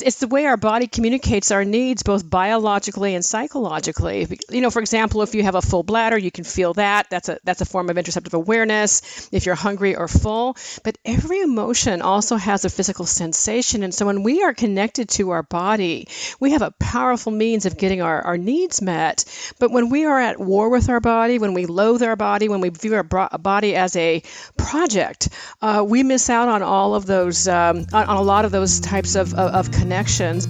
It's the way our body communicates our needs, both biologically and psychologically. For example, if you have a full bladder, you can feel that. That's a form of interoceptive awareness if you're hungry or full. But every emotion also has a physical sensation. And so when we are connected to our body, we have a powerful means of getting our needs met. But when we are at war with our body, when we loathe our body, when we view our body as a project, we miss out on all of those, on a lot of those types of connections.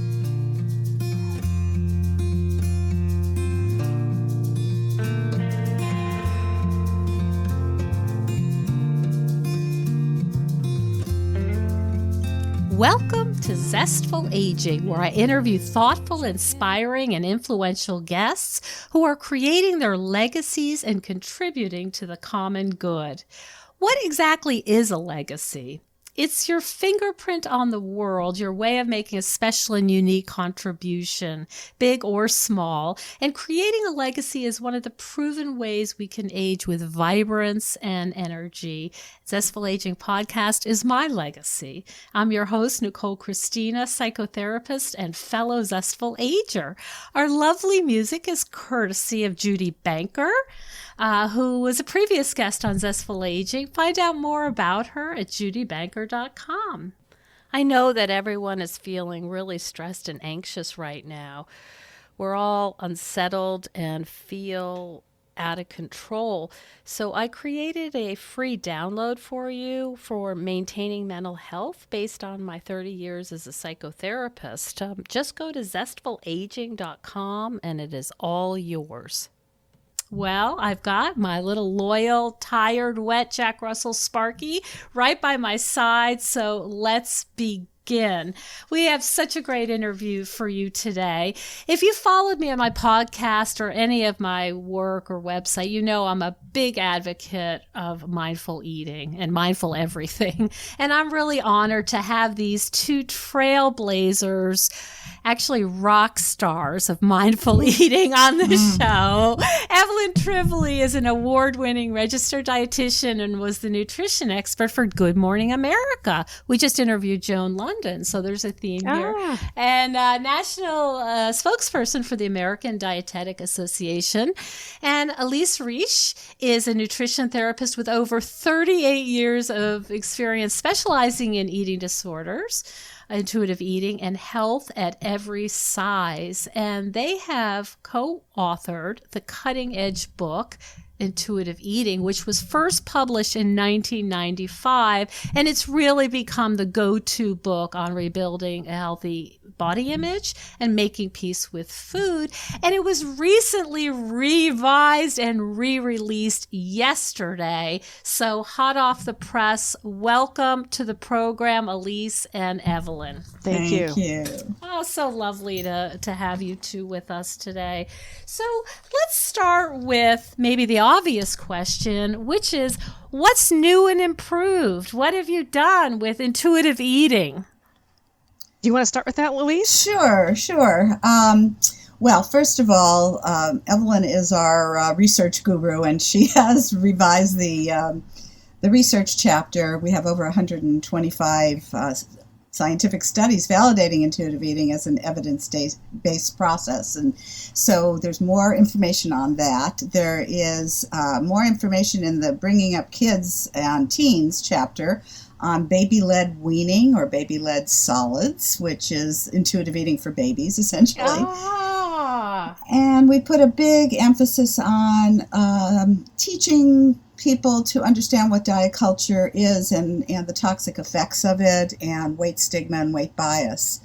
Welcome to Zestful Aging, where I interview thoughtful, inspiring, and influential guests who are creating their legacies and contributing to the common good. What exactly is a legacy? It's your fingerprint on the world, your way of making a special and unique contribution, big or small. And creating a legacy is one of the proven ways we can age with vibrance and energy. Zestful Aging Podcast is my legacy. I'm your host, Nicole Christina, psychotherapist and fellow Zestful Ager. Our lovely music is courtesy of Judy Banker, who was a previous guest on Zestful Aging. Find out more about her at judybanker.com. I know that everyone is feeling really stressed and anxious right now. We're all unsettled and feel out of control. So I created a free download for you for maintaining mental health based on my 30 years as a psychotherapist. Just go to zestfulaging.com and it is all yours. Well, I've got my little loyal, tired, wet Jack Russell Sparky right by my side, so let's begin. We have such a great interview for you today. If you followed me on my podcast or any of my work or website, you know I'm a big advocate of mindful eating and mindful everything. And I'm really honored to have these two trailblazers, actually rock stars of mindful eating on the show. Evelyn Trivoli is an award-winning registered dietitian and was the nutrition expert for Good Morning America. We just interviewed Joan London, so there's a theme here. And national spokesperson for the American Dietetic Association. And Elise Reich is a nutrition therapist with over 38 years of experience specializing in eating disorders, intuitive eating, and health at every size. And they have co-authored the cutting-edge book, Intuitive Eating, which was first published in 1995, and it's really become the go-to book on rebuilding a healthy body image and making peace with food. And it was recently revised and re-released yesterday. So hot off the press, welcome to the program, Elise and Evelyn. Thank you. Oh, so lovely to have you two with us today. So let's start with maybe the obvious question, which is, what's new and improved? What have you done with intuitive eating? Do you want to start with that, Louise? Sure. Well, first of all, Evelyn is our research guru, and she has revised the research chapter. We have over 125 scientific studies validating intuitive eating as an evidence-based process. And so there's more information on that. There is more information in the Bringing Up Kids and Teens chapter on baby-led weaning or baby-led solids, which is intuitive eating for babies, essentially. And we put a big emphasis on teaching people to understand what diet culture is and the toxic effects of it, and weight stigma and weight bias.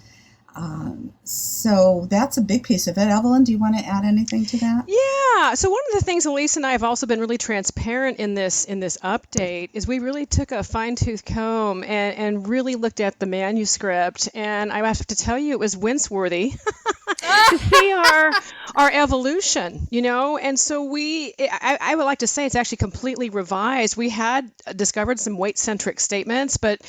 So that's a big piece of it. Evelyn, do you want to add anything to that? Yeah. So one of the things Elise and I have also been really transparent in this update is we really took a fine-tooth comb and really looked at the manuscript. And I have to tell you, it was wince-worthy. To see our evolution, and so I would like to say it's actually completely revised. We had discovered some weight-centric statements, but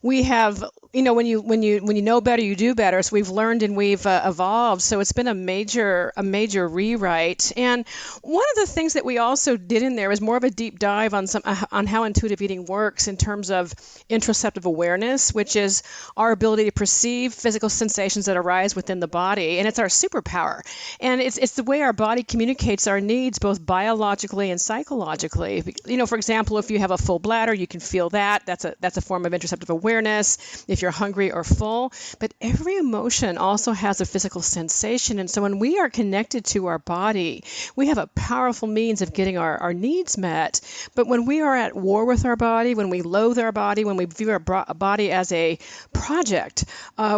we have, when you know better, you do better. So we've learned and we've evolved. So it's been a major rewrite. And one of the things that we also did in there is more of a deep dive on how intuitive eating works in terms of interoceptive awareness, which is our ability to perceive physical sensations that arise within the body, and it's our superpower. And it's the way our body communicates our needs, both biologically and psychologically. For example, if you have a full bladder, you can feel that. That's a form of interoceptive awareness. If you're hungry or full, but every emotion also has a physical sensation. And so when we are connected to our body, we have a powerful means of getting our needs met. But when we are at war with our body, when we loathe our body, when we view our body as a project,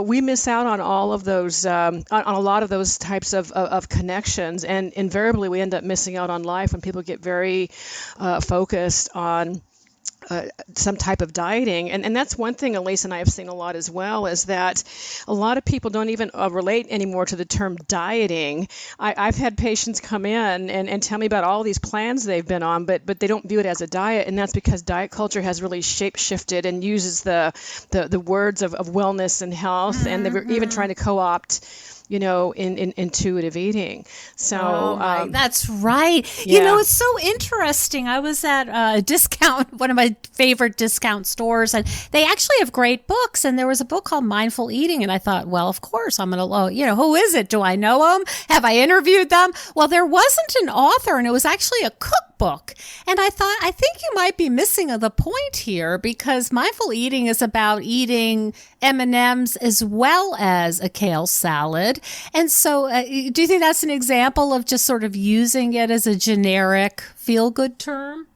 we miss out on all of those, on a lot of those types of connections. And invariably, we end up missing out on life when people get very focused on some type of dieting. And that's one thing Elise and I have seen a lot as well, is that a lot of people don't even relate anymore to the term dieting. I've had patients come in and tell me about all these plans they've been on, but they don't view it as a diet. And that's because diet culture has really shape-shifted and uses the words of wellness and health, and they're even trying to co-opt in intuitive eating. So that's right. Yeah. It's so interesting. I was at a discount, one of my favorite discount stores, and they actually have great books. And there was a book called Mindful Eating. And I thought, well, of course, I'm going to, who is it? Do I know them? Have I interviewed them? Well, there wasn't an author, and it was actually a cookbook. And I thought, I think you might be missing the point here, because mindful eating is about eating M&Ms as well as a kale salad. And so do you think that's an example of just sort of using it as a generic feel-good term?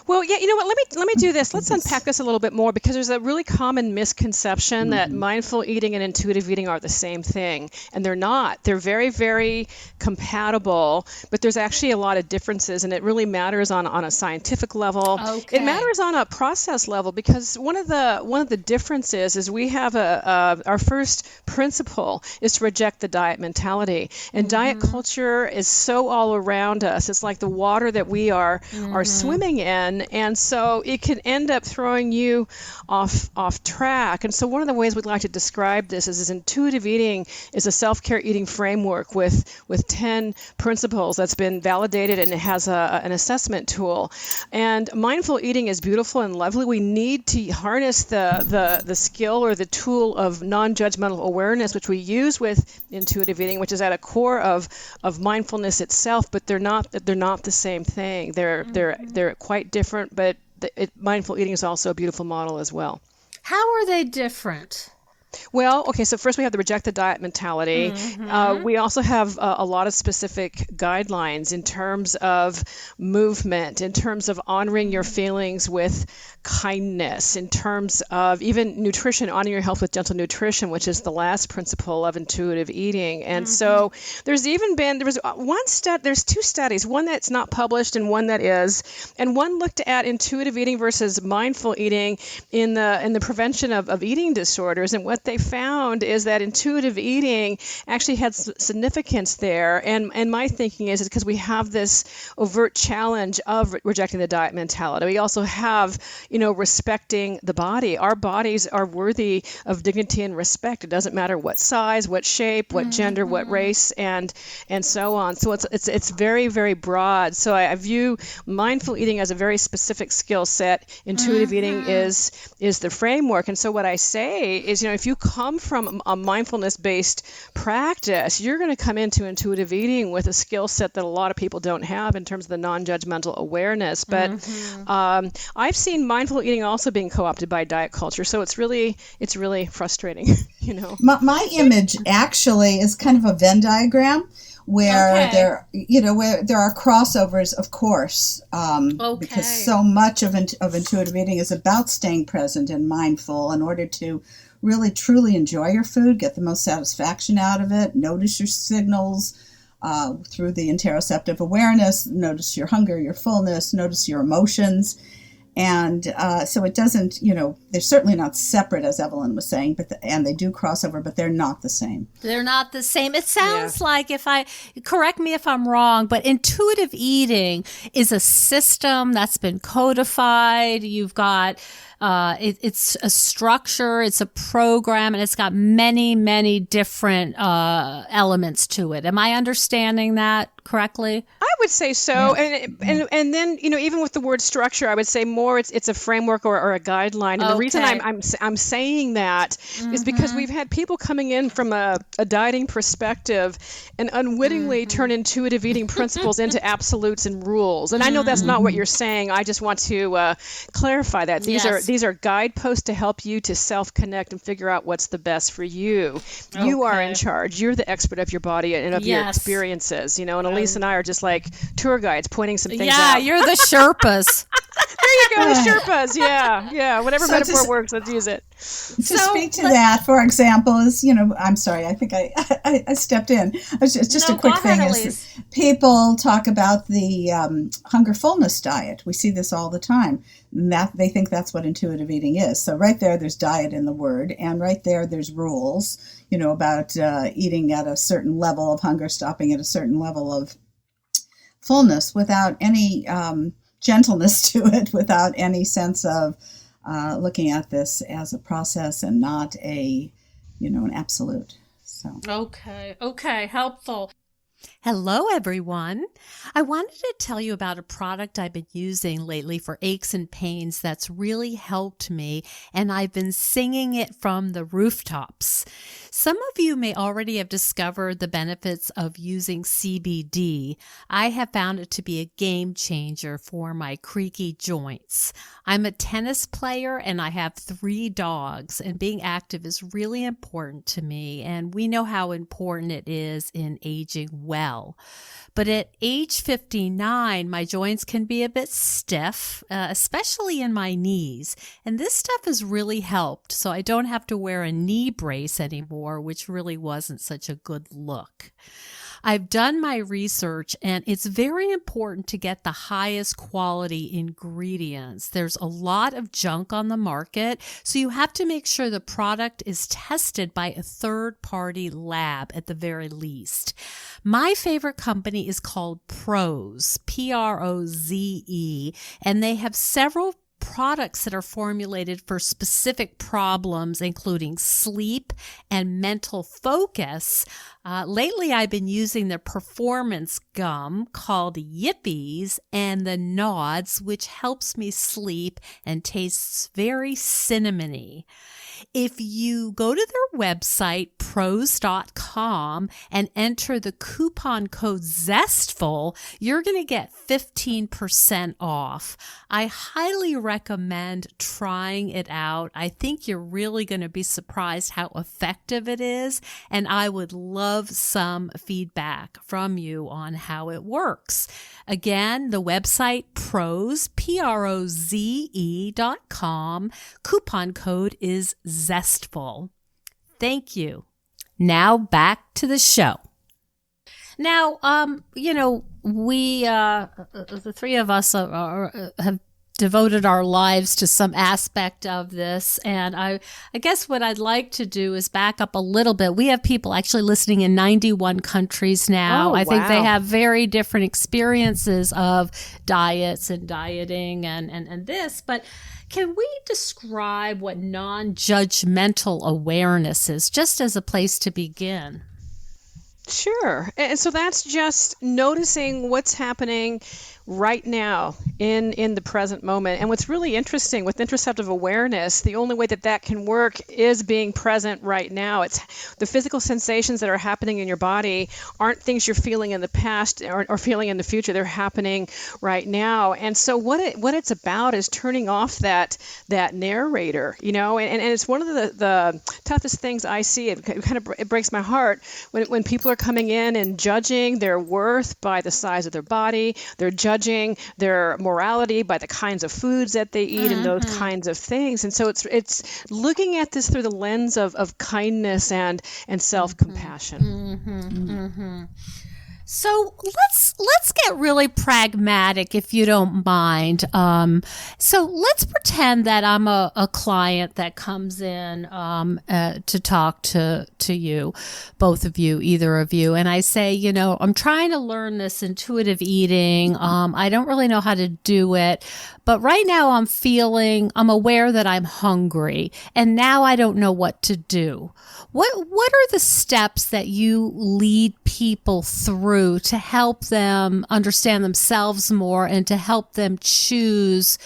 Well, yeah, you know what? Let me do this. Let's unpack this a little bit more, because there's a really common misconception that mindful eating and intuitive eating are the same thing, and they're not. They're very, very compatible, but there's actually a lot of differences, and it really matters on a scientific level. Okay. It matters on a process level, because one of the differences is we have our first principle is to reject the diet mentality, and diet culture is so all around us. It's like the water that we are swimming in. And so it can end up throwing you off track. And so one of the ways we'd like to describe this is intuitive eating is a self-care eating framework with 10 principles that's been validated, and it has an assessment tool. And mindful eating is beautiful and lovely. We need to harness the skill or the tool of non-judgmental awareness, which we use with intuitive eating, which is at a core of mindfulness itself, but they're not the same thing. They're quite different, but mindful eating is also a beautiful model as well. How are they different? Well, okay, so first we have the reject the diet mentality. We also have a lot of specific guidelines in terms of movement, in terms of honoring your feelings with kindness, in terms of even nutrition, honoring your health with gentle nutrition, which is the last principle of intuitive eating. And so there's two studies, one that's not published and one that is, and one looked at intuitive eating versus mindful eating in the prevention of eating disorders. And what they found is that intuitive eating actually had significance there. And my thinking is because we have this overt challenge of rejecting the diet mentality. We also have, respecting the body. Our bodies are worthy of dignity and respect. It doesn't matter what size, what shape, what gender, what race, and so on. So it's very, very broad. So I view mindful eating as a very specific skill set. Intuitive eating is the framework. And so what I say is, if you come from a mindfulness-based practice, you're going to come into intuitive eating with a skill set that a lot of people don't have in terms of the non-judgmental awareness. But I've seen mindful eating also being co-opted by diet culture, so it's really frustrating. My image actually is kind of a Venn diagram where there are crossovers, of course, because so much of intuitive eating is about staying present and mindful in order to really truly enjoy your food, get the most satisfaction out of it, notice your signals through the interoceptive awareness, notice your hunger, your fullness, notice your emotions. And so it doesn't, they're certainly not separate, as Evelyn was saying, and they do cross over, but they're not the same. They're not the same. It sounds like, correct me if I'm wrong, but intuitive eating is a system that's been codified. You've got, it's a structure, it's a program, and it's got many, many different elements to it. Am I understanding that correctly? I would say so. And then, even with the word structure, I would say more it's a framework or a guideline. And the reason I'm saying that is because we've had people coming in from a dieting perspective and unwittingly turn intuitive eating principles into absolutes and rules. And I know that's not what you're saying. I just want to clarify that. These are guideposts to help you to self-connect and figure out what's the best for you. You are in charge. You're the expert of your body and of your experiences, and Elise and I are just like tour guides pointing some things out. Yeah, you're the Sherpas. There you go, the Sherpas. Yeah. Whatever metaphor works, let's use it. To speak to that, for example, is, I'm sorry, I think I stepped in. It's just a quick thing. Is people talk about the hunger fullness diet. We see this all the time. That they think that's what intuitive eating is. So right there's diet in the word, and right there's rules, about eating at a certain level of hunger, stopping at a certain level of fullness without any gentleness to it, without any sense of looking at this as a process and not an absolute. So okay, helpful. Hello, everyone. I wanted to tell you about a product I've been using lately for aches and pains that's really helped me, and I've been singing it from the rooftops. Some of you may already have discovered the benefits of using CBD. I have found it to be a game changer for my creaky joints. I'm a tennis player and I have 3 dogs, and being active is really important to me, and we know how important it is in aging well. But at age 59, my joints can be a bit stiff, especially in my knees. And this stuff has really helped, so I don't have to wear a knee brace anymore, which really wasn't such a good look. I've done my research, and it's very important to get the highest quality ingredients. There's a lot of junk on the market, so you have to make sure the product is tested by a third-party lab at the very least. My favorite company is called Prose, Proze, and they have several products that are formulated for specific problems, including sleep and mental focus. Lately, I've been using the performance gum called Yippies and the Nods, which helps me sleep and tastes very cinnamony. If you go to their website, prose.com, and enter the coupon code ZESTFUL, you're going to get 15% off. I highly recommend trying it out. I think you're really going to be surprised how effective it is, and I would love some feedback from you on how it works. Again, the website Prose, Proze.com. Coupon code is ZESTFUL. Thank you. Now back to the show. Now, we, the 3 of us have devoted our lives to some aspect of this. And I guess what I'd like to do is back up a little bit. We have people actually listening in 91 countries now. I think they have very different experiences of diets and dieting and this, but can we describe what non-judgmental awareness is, just as a place to begin? Sure. And so that's just noticing what's happening right now in the present moment. And what's really interesting with interoceptive awareness, the only way that can work is being present right now. It's the physical sensations that are happening in your body aren't things you're feeling in the past or feeling in the future. They're happening right now. And so what it's about is turning off that narrator, and it's one of the toughest things I see. It breaks my heart when people are coming in and judging their worth by the size of their body. They're judging their morality by the kinds of foods that they eat and those kinds of things. And so it's looking at this through the lens of kindness and self-compassion. So let's get really pragmatic, if you don't mind. So let's pretend that I'm a client that comes in to talk to you, both of you, either of you, and I say, I'm trying to learn this intuitive eating. I don't really know how to do it, but right now I'm aware that I'm hungry, and now I don't know what to do. What are the steps that you lead people through to help them understand themselves more and to help them choose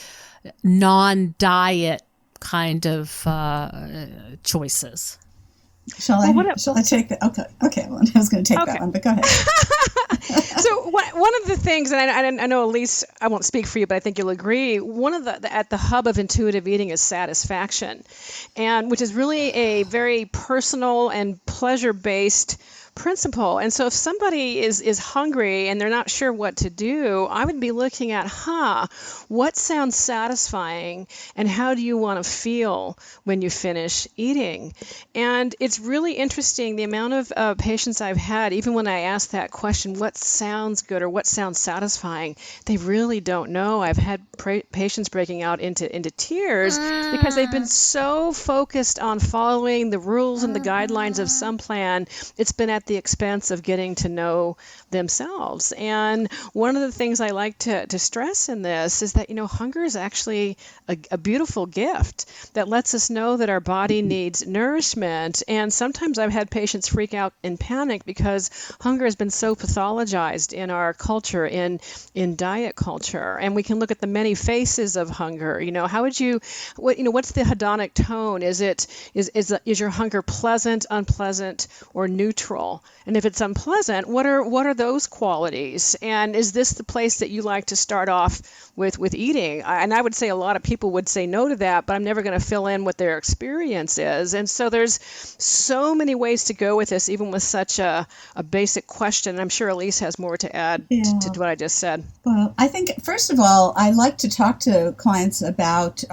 non-diet kind of choices? Shall I take that? Okay. Well, I was going to take that one, but go ahead. So one of the things, and I know Elise, I won't speak for you, but I think you'll agree. One of at the hub of intuitive eating is satisfaction, and which is really a very personal and pleasure-based principle. And so if somebody is hungry and they're not sure what to do, I would be looking at, what sounds satisfying and how do you want to feel when you finish eating? And it's really interesting the amount of patients I've had, even when I ask that question, what sounds good or what sounds satisfying, they really don't know. I've had patients breaking out into tears because they've been so focused on following the rules and the guidelines of some plan. It's been at the expense of getting to know themselves. And one of the things I like to stress in this is that, hunger is actually a beautiful gift that lets us know that our body needs nourishment. And sometimes I've had patients freak out and panic because hunger has been so pathologized in our culture, in diet culture. And we can look at the many faces of hunger. How would what's the hedonic tone? Is your hunger pleasant, unpleasant, or neutral? And if it's unpleasant, what are those qualities? And is this the place that you like to start off with eating? And I would say a lot of people would say no to that, but I'm never going to fill in what their experience is. And so there's so many ways to go with this, even with such a basic question. I'm sure Elise has more to add to what I just said. Well, I think, first of all, I like to talk to clients about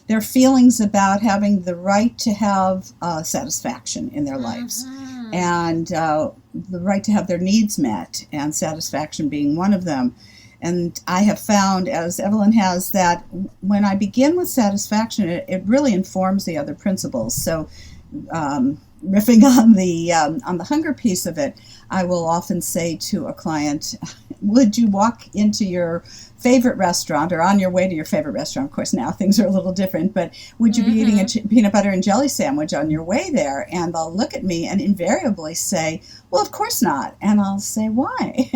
their feelings about having the right to have satisfaction in their lives. And the right to have their needs met, and satisfaction being one of them. And I have found, as Evelyn has, that when I begin with satisfaction, it really informs the other principles. So riffing on the hunger piece of it, I will often say to a client, would you walk into your favorite restaurant or on your way to your favorite restaurant? Of course, now things are a little different, but would you be eating a peanut butter and jelly sandwich on your way there? And they'll look at me and invariably say, well, of course not. And I'll say, why?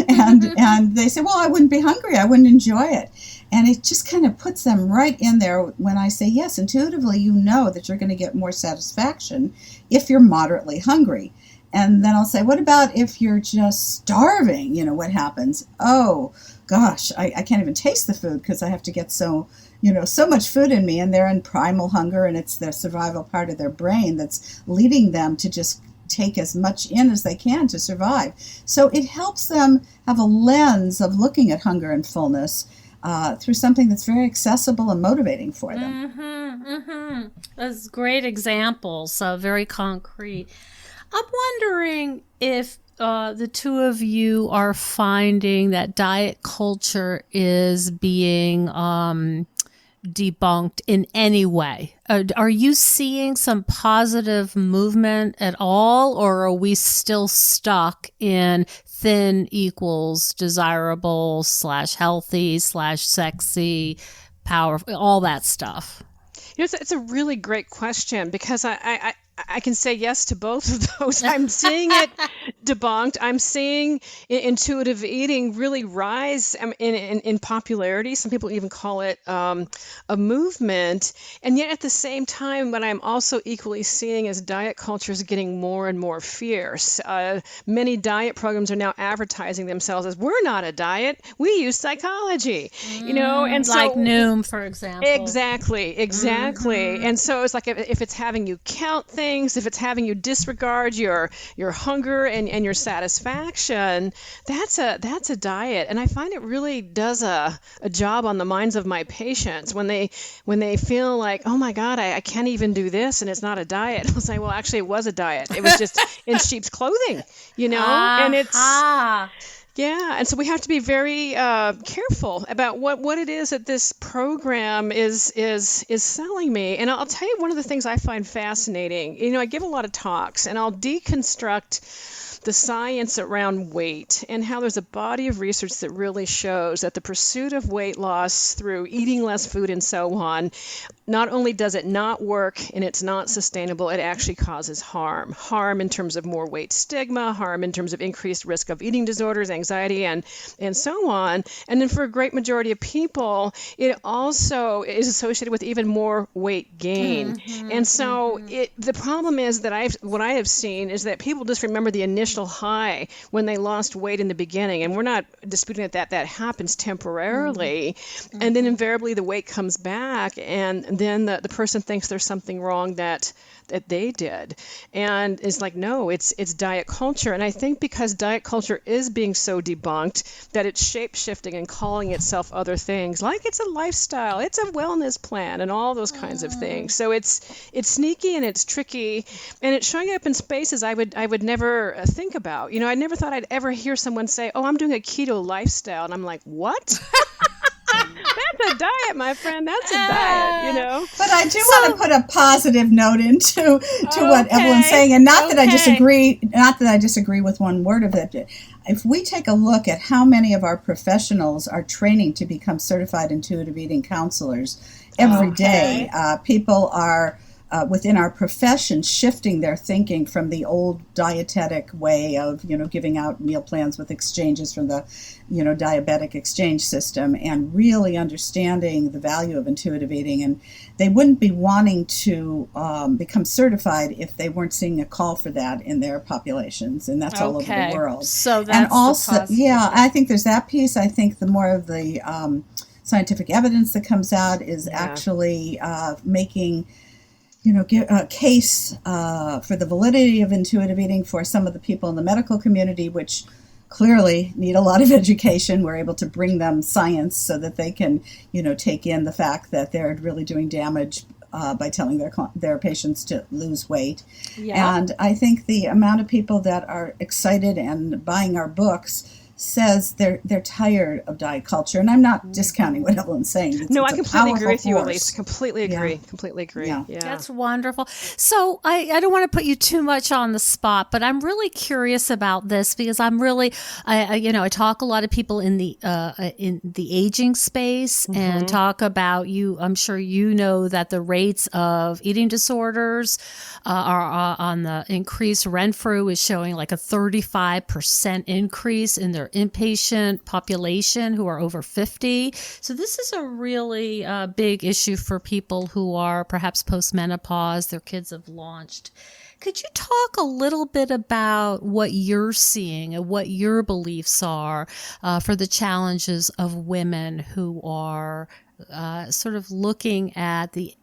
And they say, well, I wouldn't be hungry. I wouldn't enjoy it. And it just kind of puts them right in there when I say, yes, intuitively, you know that you're going to get more satisfaction if you're moderately hungry. And then I'll say, what about if you're just starving? What happens? Oh, gosh, I can't even taste the food because I have to get so much food in me, and they're in primal hunger, and it's the survival part of their brain that's leading them to just take as much in as they can to survive. So it helps them have a lens of looking at hunger and fullness through something that's very accessible and motivating for them. That's great examples, very concrete. I'm wondering if the two of you are finding that diet culture is being debunked in any way. Are you seeing some positive movement at all, or are we still stuck in thin equals desirable / healthy / sexy, powerful, all that stuff? It's a really great question, because I can say yes to both of those. I'm seeing it debunked. I'm seeing intuitive eating really rise in popularity. Some people even call it a movement. And yet at the same time, what I'm also equally seeing is diet culture is getting more and more fierce. Many diet programs are now advertising themselves as, we're not a diet, we use psychology. And so, like Noom, for example. Exactly. And so it's like if it's having you count things, if it's having you disregard your hunger and and your satisfaction, that's a diet. And I find it really does a job on the minds of my patients when they feel like, oh my God, I can't even do this and it's not a diet. I'll say, well, actually it was a diet. It was just in sheep's clothing, and it's yeah, and so we have to be very careful about what it is that this program is selling me. And I'll tell you one of the things I find fascinating. I give a lot of talks, and I'll deconstruct the science around weight and how there's a body of research that really shows that the pursuit of weight loss through eating less food and so on, not only does it not work and it's not sustainable, it actually causes harm. Harm in terms of more weight stigma, harm in terms of increased risk of eating disorders, anxiety, and so on. And then for a great majority of people, it also is associated with even more weight gain. And so the problem is that what I have seen is that people just remember the initial high when they lost weight in the beginning. And we're not disputing that happens temporarily. And then invariably the weight comes back, and then the person thinks there's something wrong that they did. And it's like, no, it's diet culture. And I think because diet culture is being so debunked that it's shape-shifting and calling itself other things, like it's a lifestyle, it's a wellness plan, and all those kinds of things. So it's sneaky and it's tricky, and it's showing up in spaces I would never think about. I never thought I'd ever hear someone say, oh, I'm doing a keto lifestyle. And I'm like, what? That's a diet, my friend. That's a diet, But I do want to put a positive note into what Evelyn's saying, and not that I disagree with one word of it. If we take a look at how many of our professionals are training to become certified intuitive eating counselors every day, people are within our profession shifting their thinking from the old dietetic way of giving out meal plans with exchanges from the diabetic exchange system, and really understanding the value of intuitive eating. And they wouldn't be wanting to become certified if they weren't seeing a call for that in their populations, and that's all over the world. So that's and also I think there's that piece. I think the more of the scientific evidence that comes out is actually making a case for the validity of intuitive eating for some of the people in the medical community, which clearly need a lot of education. We're able to bring them science so that they can, take in the fact that they're really doing damage by telling their patients to lose weight. Yeah. And I think the amount of people that are excited and buying our books says they're tired of diet culture, and I'm not discounting what Evelyn's saying. I completely agree with you, Elise. Completely agree. Yeah. That's wonderful. So I don't want to put you too much on the spot, but I'm really curious about this because I'm really, I talk a lot of people in the aging space and talk about I'm sure that the rates of eating disorders are on the increase. Renfrew is showing like a 35% increase in their inpatient population who are over 50. So this is a really big issue for people who are perhaps post-menopause, their kids have launched. Could you talk a little bit about what you're seeing and what your beliefs are for the challenges of women who are sort of looking at the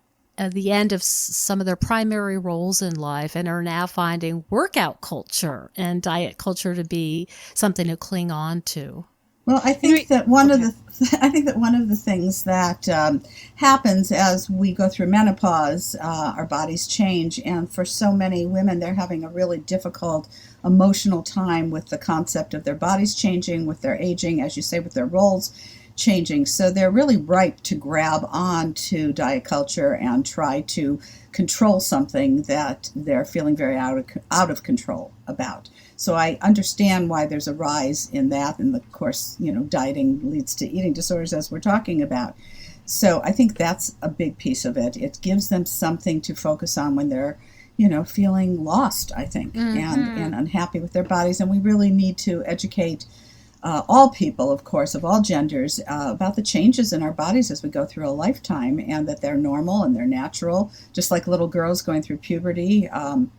end of some of their primary roles in life and are now finding workout culture and diet culture to be something to cling on to? Well, I think that one of the things that happens as we go through menopause, our bodies change, and for so many women, they're having a really difficult emotional time with the concept of their bodies changing, with their aging, as you say, with their roles changing. So they're really ripe to grab on to diet culture and try to control something that they're feeling very out of control about. So I understand why there's a rise in that, and of course, dieting leads to eating disorders, as we're talking about. So I think that's a big piece of it. It gives them something to focus on when they're, feeling lost, I think, and unhappy with their bodies. And we really need to educate all people, of course, of all genders, about the changes in our bodies as we go through a lifetime, and that they're normal and they're natural, just like little girls going through puberty, and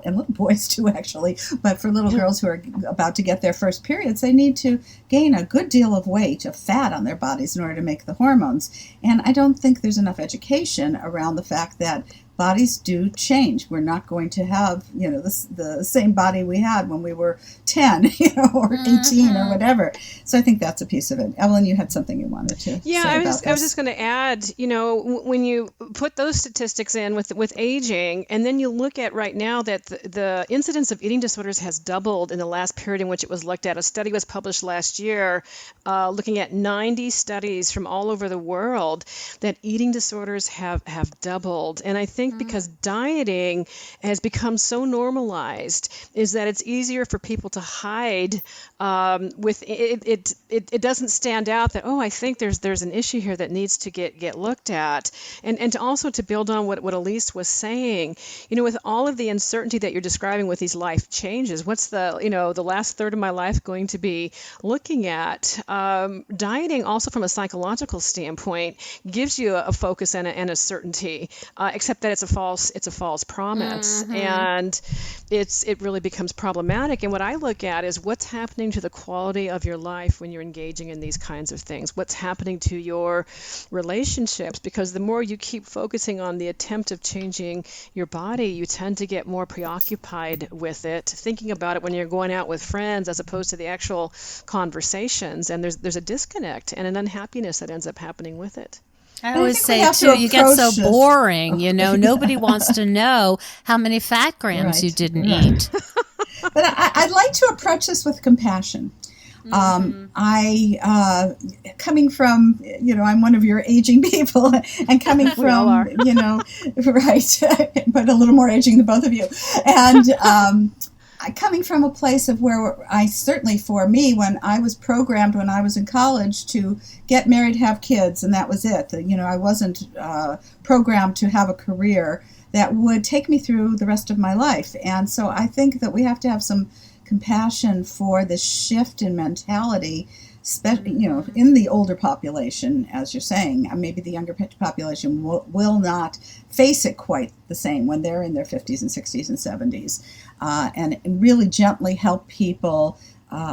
little boys too, actually. But for little girls who are about to get their first periods, they need to gain a good deal of weight, of fat on their bodies in order to make the hormones. And I don't think there's enough education around the fact that bodies do change. We're not going to have, the same body we had when we were 10, or 18 or whatever. So I think that's a piece of it. Evelyn, you had something you wanted to say I about was just going to add, when you put those statistics in with aging, and then you look at right now that the incidence of eating disorders has doubled in the last period in which it was looked at. A study was published last year looking at 90 studies from all over the world that eating disorders have doubled. And I think because dieting has become so normalized is that it's easier for people to hide with it. It doesn't stand out that, I think there's an issue here that needs to get looked at. And to also to build on what Elise was saying, with all of the uncertainty that you're describing with these life changes, what's the last third of my life going to be looking at? Dieting also from a psychological standpoint gives you a focus and a certainty, except that it's a false promise, and it really becomes problematic. And what I look at is what's happening to the quality of your life when you're engaging in these kinds of things. What's happening to your relationships? Because the more you keep focusing on the attempt of changing your body, you tend to get more preoccupied with it, thinking about it when you're going out with friends as opposed to the actual conversations. And there's a disconnect and an unhappiness that ends up happening with it. I always say, too, you get so boring, nobody wants to know how many fat grams you didn't eat. But I'd like to approach this with compassion. Coming from, I'm one of your aging people, and coming from, right, but a little more aging than both of you. And coming from a place of where I certainly, for me, when I was programmed when I was in college to get married, have kids, and that was it. I wasn't programmed to have a career that would take me through the rest of my life. And so I think that we have to have some compassion for the shift in mentality, in the older population, as you're saying. Maybe the younger population will not face it quite the same when they're in their 50s and 60s and 70s, and really gently help people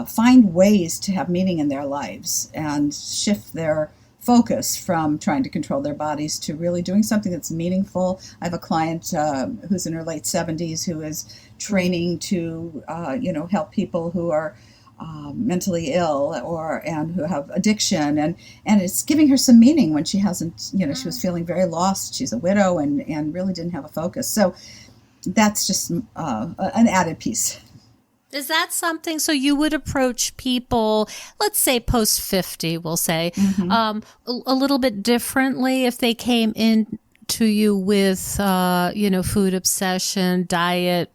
find ways to have meaning in their lives and shift their focus from trying to control their bodies to really doing something that's meaningful. I have a client who's in her late 70s who is training to, help people who are mentally ill and who have addiction, and it's giving her some meaning when she hasn't, she was feeling very lost. She's a widow and really didn't have a focus. So that's just an added piece. Is that something, so you would approach people, let's say post 50, we'll say, a little bit differently if they came in to you with, food obsession, diet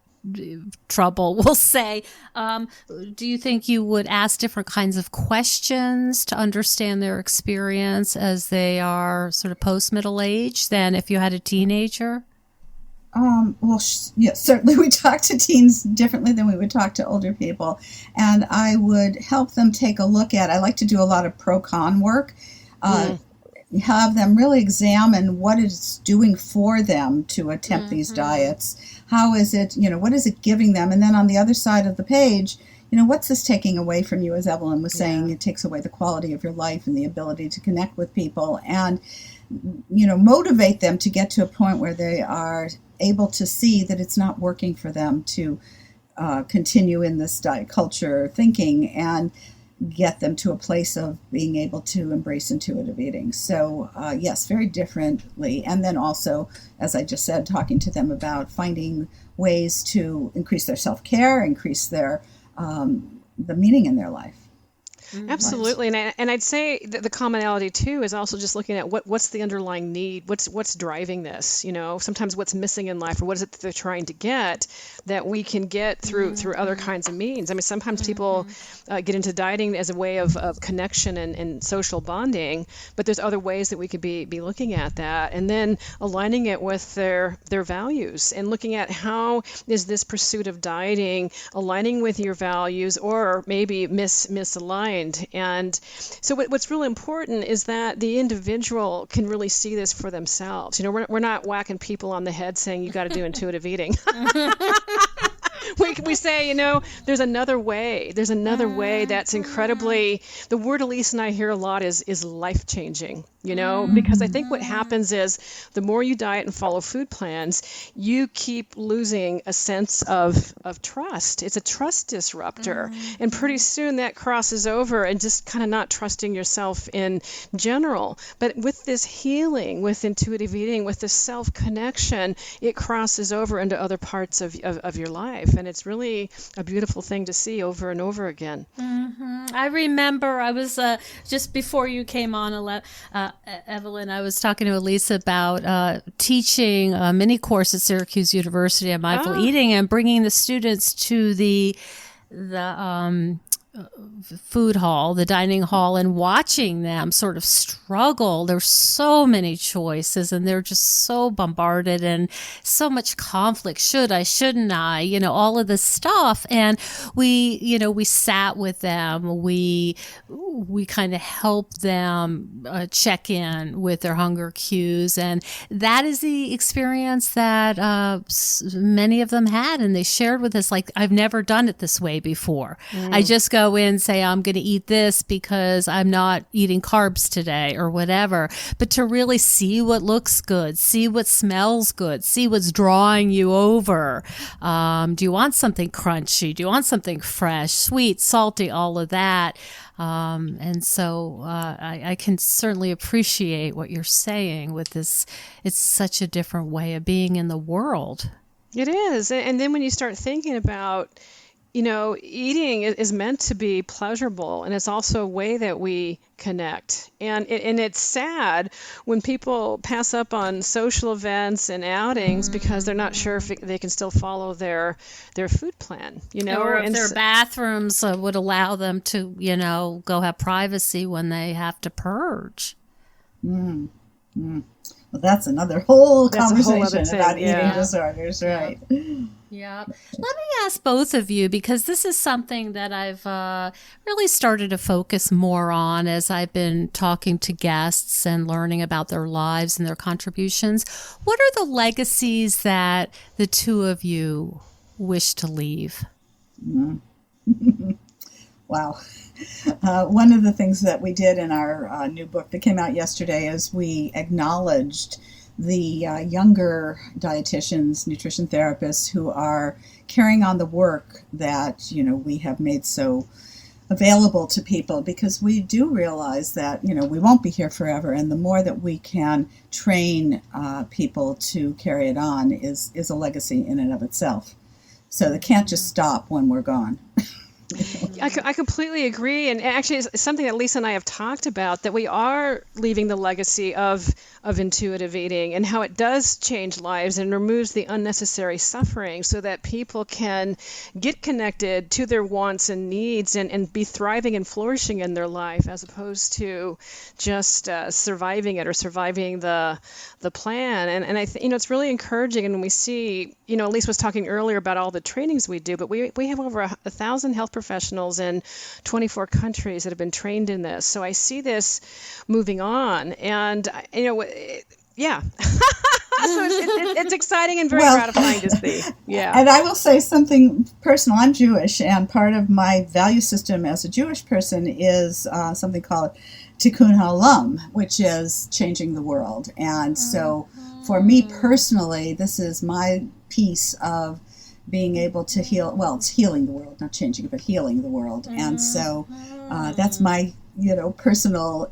trouble, we'll say. Do you think you would ask different kinds of questions to understand their experience as they are sort of post-middle age than if you had a teenager? Certainly we talk to teens differently than we would talk to older people. And I would help them take a look at, I like to do a lot of pro-con work, have them really examine what it's doing for them to attempt these diets. How is it, what is it giving them? And then on the other side of the page, what's this taking away from you? As Evelyn was saying, it takes away the quality of your life and the ability to connect with people, and, motivate them to get to a point where they are able to see that it's not working for them to continue in this diet culture thinking, and get them to a place of being able to embrace intuitive eating. So yes, very differently. And then also, as I just said, talking to them about finding ways to increase their self-care, increase their the meaning in their life. Absolutely. And I'd say that the commonality too is also just looking at what's the underlying need, what's driving this, sometimes what's missing in life, or what is it that they're trying to get that we can get through other kinds of means. I mean, sometimes people get into dieting as a way of connection and social bonding, but there's other ways that we could be looking at that, and then aligning it with their values and looking at how is this pursuit of dieting aligning with your values, or maybe misaligned. And so what's really important is that the individual can really see this for themselves. We're not whacking people on the head saying you got to do intuitive eating. We we say, there's another way. There's another way that's incredibly, the word Elise and I hear a lot is life-changing, because I think what happens is the more you diet and follow food plans, you keep losing a sense of trust. It's a trust disruptor. And pretty soon that crosses over and just kind of not trusting yourself in general. But with this healing, with intuitive eating, with the self-connection, it crosses over into other parts of your life. And it's really a beautiful thing to see over and over again. I remember I was just before you came on, Evelyn, I was talking to Elise about teaching a mini course at Syracuse University on mindful eating and bringing the students to the food hall, the dining hall, and watching them sort of struggle. There's so many choices and they're just so bombarded and so much conflict. Should I, shouldn't I, all of this stuff. And we sat with them. We kind of helped them check in with their hunger cues. And that is the experience that many of them had. And they shared with us, like, I've never done it this way before. I just go in and say, I'm going to eat this because I'm not eating carbs today or whatever. But to really see what looks good, see what smells good, see what's drawing you over. Do you want something crunchy? Do you want something fresh, sweet, salty, all of that? And so I can certainly appreciate what you're saying with this. It's such a different way of being in the world. It is. And then when you start thinking about eating is meant to be pleasurable, and it's also a way that we connect. And it's sad when people pass up on social events and outings because they're not sure if they can still follow their food plan, Or if their bathrooms would allow them to, go have privacy when they have to purge. Well, that's another whole conversation about eating disorders, right? Yeah. Let me ask both of you, because this is something that I've really started to focus more on as I've been talking to guests and learning about their lives and their contributions. What are the legacies that the two of you wish to leave? Wow. One of the things that we did in our new book that came out yesterday is we acknowledged the younger dietitians, nutrition therapists who are carrying on the work that, we have made so available to people, because we do realize that, we won't be here forever. And the more that we can train people to carry it on is a legacy in and of itself. So they can't just stop when we're gone. I completely agree. And actually, it's something that Lisa and I have talked about, that we are leaving the legacy of intuitive eating and how it does change lives and removes the unnecessary suffering so that people can get connected to their wants and needs and be thriving and flourishing in their life, as opposed to just surviving it or surviving the plan. And I think, it's really encouraging. And when we see, Lisa was talking earlier about all the trainings we do, but we have over 1,000 health professionals in 24 countries that have been trained in this. So I see this moving on, and yeah. So it's exciting and very gratifying to see. Yeah. And I will say something personal. I'm Jewish, and part of my value system as a Jewish person is something called Tikkun Ha'olam, which is changing the world. And so for me personally, this is my piece of being able to heal. Well, it's healing the world, not changing it, but healing the world. And so that's my, personal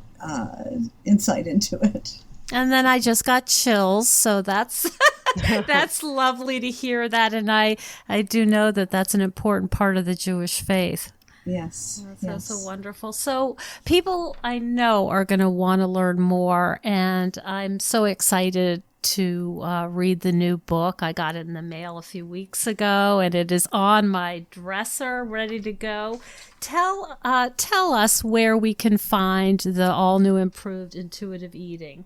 insight into it. And then I just got chills, so that's that's lovely to hear that. And I do know that that's an important part of the Jewish faith. Yes. That's so wonderful. So people I know are going to want to learn more, and I'm so excited to read the new book. I got it in the mail a few weeks ago, and it is on my dresser, ready to go. Tell us where we can find the all new improved intuitive eating.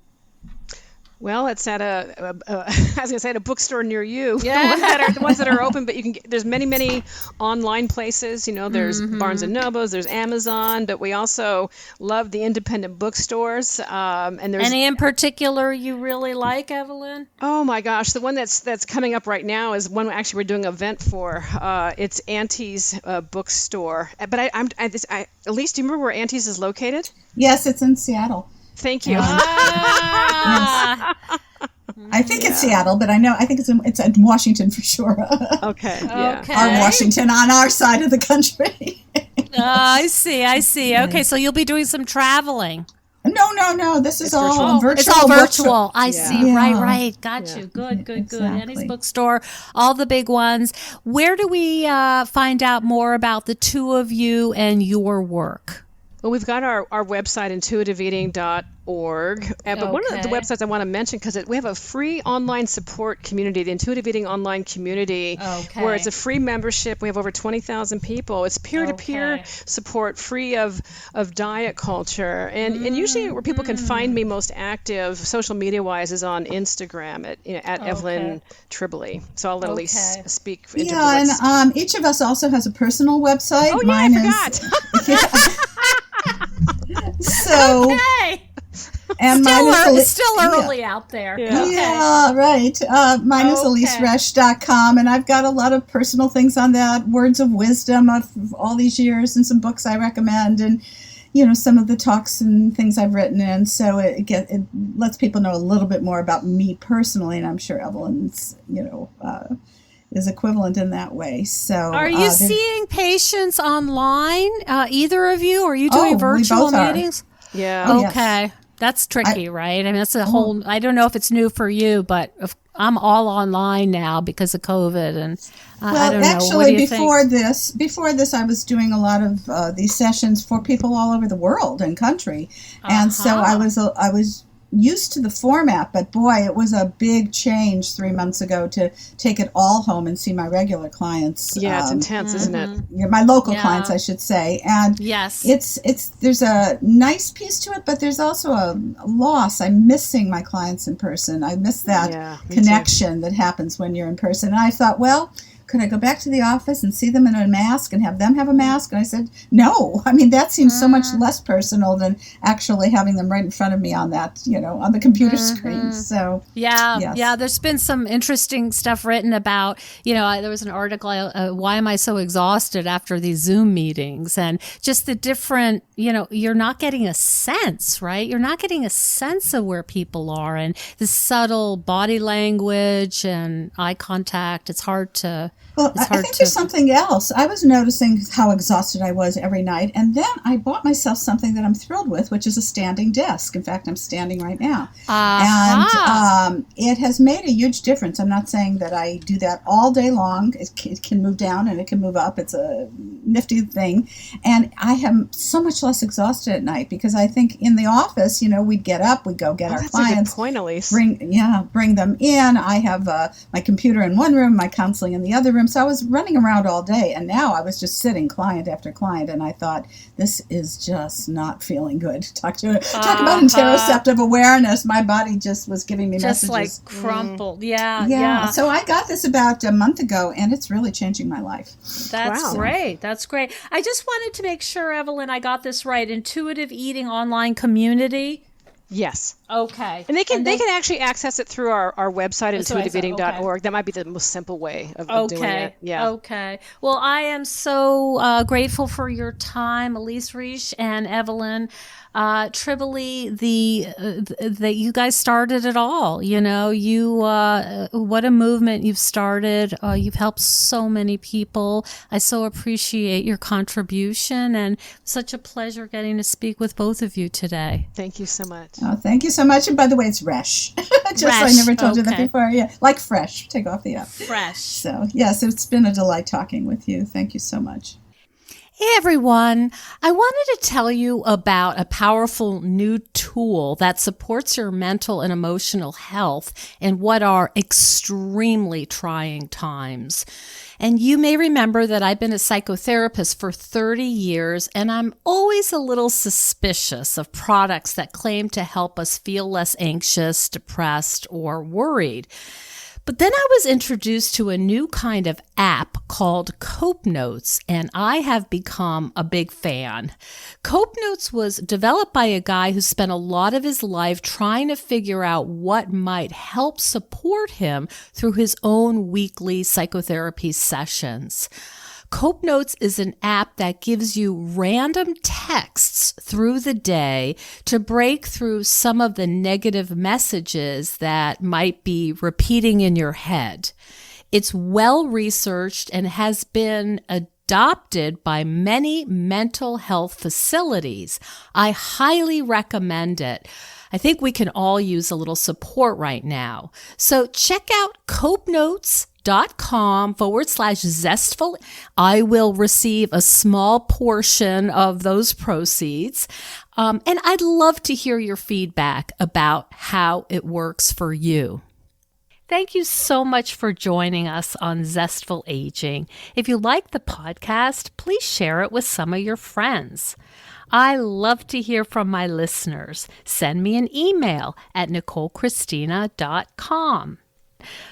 Well, it's at I was going to say at a bookstore near you. Yeah. The ones that are open, but you can there's many online places. You know, there's Barnes and Nobles, there's Amazon, but we also love the independent bookstores. And there's Any in particular you really like, Evelyn? oh my gosh, the one that's coming up right now is one actually we're doing an event for. It's Auntie's bookstore. But Elise, do you remember where Auntie's is located? Yes, it's in Seattle. Thank you. Ah. I think it's Seattle, but I think it's in Washington for sure. Okay. Yeah. Okay. Our Washington on our side of the country. I see. Okay, so you'll be doing some traveling. No. This is all virtual. virtual. It's all bookstore. virtual. I see. Yeah. Right. Got you. Good. Exactly. Annie's Bookstore, all the big ones. Where do we find out more about the two of you and your work? Well, we've got our website, intuitiveeating.org. But one of the Okay. websites I want to mention, because we have a free online support community, the Intuitive Eating Online Community, Okay. where it's a free membership. We have over 20,000 people. It's peer-to-peer Okay. support, free of diet culture. And usually where people can find me most active, social media-wise, is on Instagram at Evelyn Tribole. So I'll let Elise Okay. speak in terms of Yeah, what's... and each of us also has a personal website. Oh, yeah, Mine I forgot. So, Hey, and mine is it's still early out there. Yeah. Okay. Yeah, right. Mine is Okay. eliseresch.com, and I've got a lot of personal things on that, words of wisdom of all these years, and some books I recommend, and some of the talks and things I've written in. So it lets people know a little bit more about me personally, and I'm sure Evelyn's, is equivalent in that way. So, Are you seeing patients online, either of you? Or are you doing we virtual both are. meetings? Yeah. Oh, yes. Okay. That's tricky, right? I mean, that's a whole, I don't know if it's new for you, but I'm all online now because of COVID. And I don't know. What do actually, you before think? this, I was doing a lot of these sessions for people all over the world and country. And so I was used to the format, but boy, it was a big change 3 months ago to take it all home and see my regular clients. Yeah, it's intense, isn't it? My local Yeah. clients, I should say. And Yes. it's there's a nice piece to it, but there's also a loss. I'm missing my clients in person. I miss that Yeah, me connection that happens when you're in person. And I thought, well, could I go back to the office and see them in a mask and have them have a mask? And I said, no. I mean, that seems so much less personal than actually having them right in front of me on that, on the computer screen. So, Yeah, yes. yeah. There's been some interesting stuff written about, there was an article, why am I so exhausted after these Zoom meetings? And just the different, you're not getting a sense, right? You're not getting a sense of where people are and the subtle body language and eye contact. It's hard to... Well, It's I hard think there's to- something else. I was noticing how exhausted I was every night, and then I bought myself something that I'm thrilled with, which is a standing desk. In fact, I'm standing right now. And it has made a huge difference. I'm not saying that I do that all day long. It can move down and it can move up. It's a nifty thing. And I am so much less exhausted at night because I think in the office, we'd get up, we'd go get our That's a good clients. point, Elise. Bring them in. I have my computer in one room, my counseling in the other room. So I was running around all day, and now I was just sitting client after client, and I thought, this is just not feeling good. Talk about interoceptive awareness. My body just was giving me just messages. like crumpled. Yeah. Yeah. So I got this about a month ago, and it's really changing my life. That's Wow. great. That's great. I just wanted to make sure, Evelyn, I got this right. Intuitive Eating Online Community. Yes. Okay. And they can actually access it through our website, That's what I thought. intuitiveeating.org. That might be the most simple way of doing Okay. it. Yeah. Okay. Well, I am so grateful for your time, Elise Reich and Evelyn Tribole. That you guys started it all. What a movement you've started. You've helped so many people. I so appreciate your contribution, and such a pleasure getting to speak with both of you today. Thank you so much. Oh, thank you so much. And by the way, it's Resch. Just so I Resch, never told you that okay. before. Yeah, like fresh. Take off the F. Fresh. So, yes, it's been a delight talking with you. Thank you so much. Hey everyone, I wanted to tell you about a powerful new tool that supports your mental and emotional health in what are extremely trying times. And you may remember that I've been a psychotherapist for 30 years, and I'm always a little suspicious of products that claim to help us feel less anxious, depressed, or worried. But then I was introduced to a new kind of app called Cope Notes, and I have become a big fan. Cope Notes was developed by a guy who spent a lot of his life trying to figure out what might help support him through his own weekly psychotherapy sessions. Cope Notes is an app that gives you random texts through the day to break through some of the negative messages that might be repeating in your head. It's well researched and has been adopted by many mental health facilities. I highly recommend it. I think we can all use a little support right now. So check out copenotes.com/zestful. I will receive a small portion of those proceeds. And I'd love to hear your feedback about how it works for you. Thank you so much for joining us on Zestful Aging. If you like the podcast, please share it with some of your friends. I love to hear from my listeners. Send me an email at NicoleChristina.com.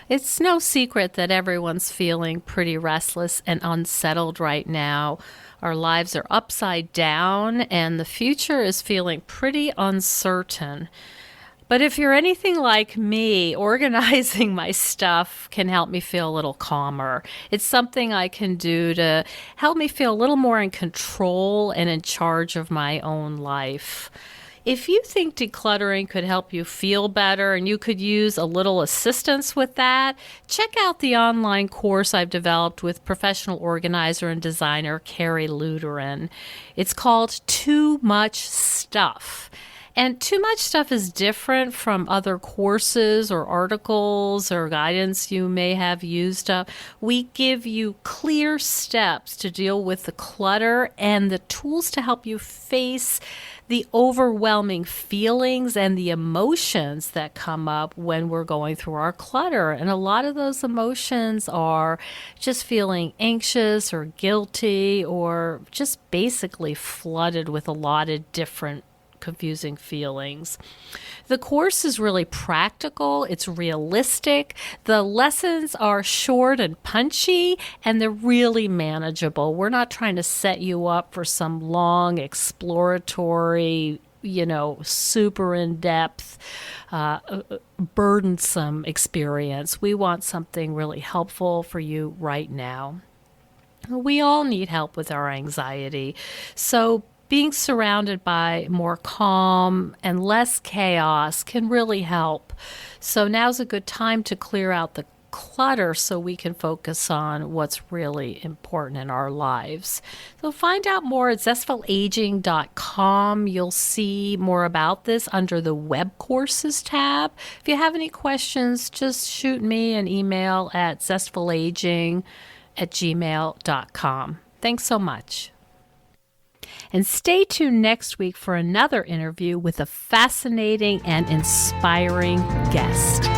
It's no secret that everyone's feeling pretty restless and unsettled right now. Our lives are upside down and the future is feeling pretty uncertain. But if you're anything like me, organizing my stuff can help me feel a little calmer. It's something I can do to help me feel a little more in control and in charge of my own life. If you think decluttering could help you feel better and you could use a little assistance with that, check out the online course I've developed with professional organizer and designer Carrie Luderin. It's called Too Much Stuff. And Too Much Stuff is different from other courses or articles or guidance you may have used up. We give you clear steps to deal with the clutter and the tools to help you face the overwhelming feelings and the emotions that come up when we're going through our clutter. And a lot of those emotions are just feeling anxious or guilty or just basically flooded with a lot of different confusing feelings. The course is really practical. It's realistic. The lessons are short and punchy, and they're really manageable. We're not trying to set you up for some long exploratory, super in-depth, burdensome experience. We want something really helpful for you right now. We all need help with our anxiety. So being surrounded by more calm and less chaos can really help. So now's a good time to clear out the clutter so we can focus on what's really important in our lives. So find out more at zestfulaging.com. You'll see more about this under the web courses tab. If you have any questions, just shoot me an email at zestfulaging@gmail.com. Thanks so much. And stay tuned next week for another interview with a fascinating and inspiring guest.